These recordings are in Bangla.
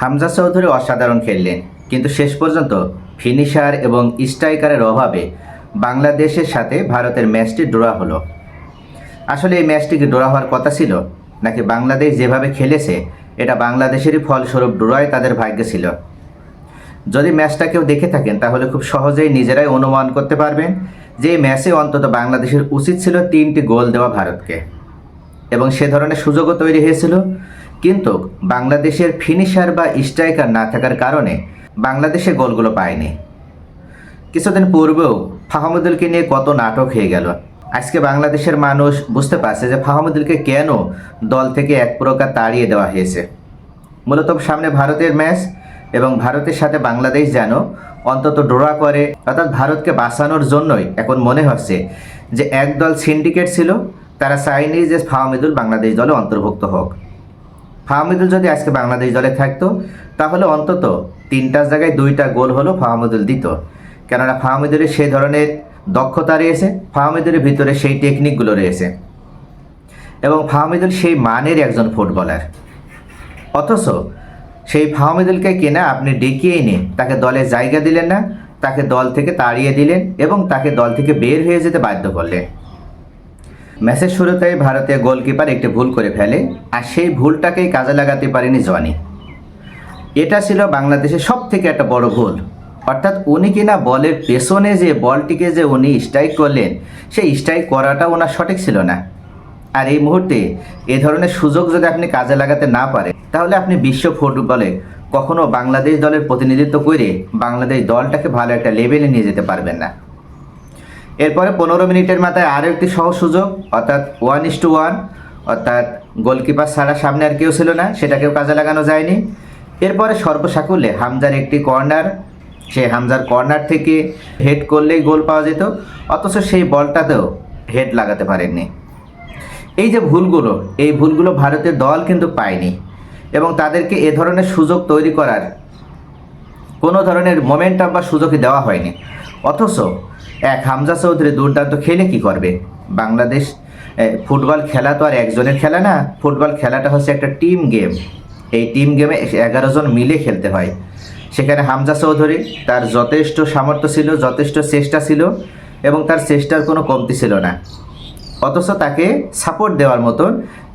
হামজা চৌধুরী অসাধারণ খেললেন, কিন্তু শেষ পর্যন্ত ফিনিশার এবং স্ট্রাইকারের অভাবে বাংলাদেশের সাথে ভারতের ম্যাচটি ড্র হলো। আসলে এই ম্যাচটি কি ড্র হওয়ার কথা ছিল, নাকি বাংলাদেশ যেভাবে খেলেছে এটা বাংলাদেশেরই ফলস্বরূপ ড্রয় তাদের ভাগ্যে ছিল? যদি ম্যাচটা কেউ দেখে থাকেন তাহলে খুব সহজেই নিজেরাই অনুমান করতে পারবেন যে এই ম্যাচে অন্তত বাংলাদেশের উচিত ছিল 3টি গোল দেওয়া ভারতকে, এবং সে ধরনের সুযোগও তৈরি হয়েছিল। কিন্তু বাংলাদেশের ফিনিশার বা স্ট্রাইকার না থাকার কারণে বাংলাদেশে গোলগুলো পায়নি। কিছুদিন পূর্বেও ফাহামুদুলকে নিয়ে কত নাটক হয়ে গেল। আজকে বাংলাদেশের মানুষ বুঝতে পারছে যে ফাহামুদুলকে কেন দল থেকে এক প্রকার তাড়িয়ে দেওয়া হয়েছে। মূলত সামনে ভারতের ম্যাচ, এবং ভারতের সাথে বাংলাদেশ যেন অন্তত ড্র করে, অর্থাৎ ভারতকে বাঁচানোর জন্যই এখন মনে হচ্ছে যে একদল সিন্ডিকেট ছিল, তারা চায়নি যে ফাহামুদুল বাংলাদেশ দলে অন্তর্ভুক্ত হোক। ফাহামুদুল যদি আজকে বাংলাদেশ দলে থাকতো তাহলে অন্তত 3টার জায়গায় 2টা গোল হলো ফাহামুদুল দিত, কেননা ফাহামুদুলের সেই ধরনের দক্ষতা রয়েছে, ফাহামুদুলের ভিতরে সেই টেকনিকগুলো রয়েছে, এবং ফাহামুদুল সেই মানের একজন ফুটবলার। অথচ সেই ফাহামুদুলকে কিনা আপনি ডেকে এনে তাকে দলে জায়গা দিলেন না, তাকে দল থেকে তাড়িয়ে দিলেন এবং তাকে দল থেকে বের হয়ে যেতে বাধ্য করলেন। ম্যাচের শুরুতেই ভারতীয় গোলকিপার একটি ভুল করে ফেলে, আর সেই ভুলটাকেই কাজে লাগাতে পারেনি জনি। এটা ছিল বাংলাদেশের সব থেকে একটা বড় ভুল। অর্থাৎ উনি কিনা বলের পেছনে যে বলটিকে যে উনি স্ট্রাইক করলেন, সেই স্ট্রাইক করাটা ওনার সঠিক ছিল না। আর এই মুহূর্তে এ ধরনের সুযোগ যদি আপনি কাজে লাগাতে না পারেন তাহলে আপনি বিশ্ব ফুটবলে কখনো বাংলাদেশ দলের প্রতিনিধিত্ব করে বাংলাদেশ দলটাকে ভালো একটা লেভেলে নিয়ে যেতে পারবেন না। এরপরে 15 মিনিটের মাথায় আরও একটি সহজ সুযোগ, অর্থাৎ 1:1, অর্থাৎ গোলকিপার ছাড়া সামনে আর কেউ ছিল না, সেটাকেও কাজে লাগানো যায়নি। এরপরে সর্বসাকুল্যে হামজার একটি কর্নার, সেই হামজার কর্নার থেকে হেড করলেই গোল পাওয়া যেত, অথচ সেই বলটাতেও হেড লাগাতে পারেননি। এই যে ভুলগুলো, এই ভুলগুলো ভারতের দল কিন্তু পায়নি, এবং তাদেরকে এ ধরনের সুযোগ তৈরি করার কোনো ধরনের মোমেন্টাম বা সুযোগই দেওয়া হয়নি। অথচ এক হামজা চৌধুরী দুর্দান্ত খেলে কি করবে? বাংলাদেশ ফুটবল খেলা তো আর একজনের খেলা না, ফুটবল খেলাটা হচ্ছে একটা টিম গেম। এই টিম গেমে 11 জন মিলে খেলতে হয়। সেখানে হামজা চৌধুরী তার যথেষ্ট সামর্থ্য ছিল, যথেষ্ট চেষ্টা ছিল, এবং তার চেষ্টার কোনো কমতি ছিল না। অথচ তাকে সাপোর্ট দেওয়ার মতন,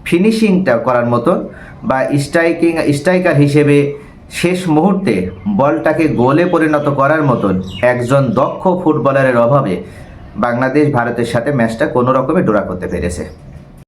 ফিনিশিংটা করার মতন, বা স্ট্রাইকার হিসেবে শেষ মুহূর্তে বলটাকে গোলে পরিণত করার মতন একজন দক্ষ ফুটবলারের অভাবে বাংলাদেশ ভারতের সাথে ম্যাচটা কোনো রকমে ড্র করতে পেরেছে।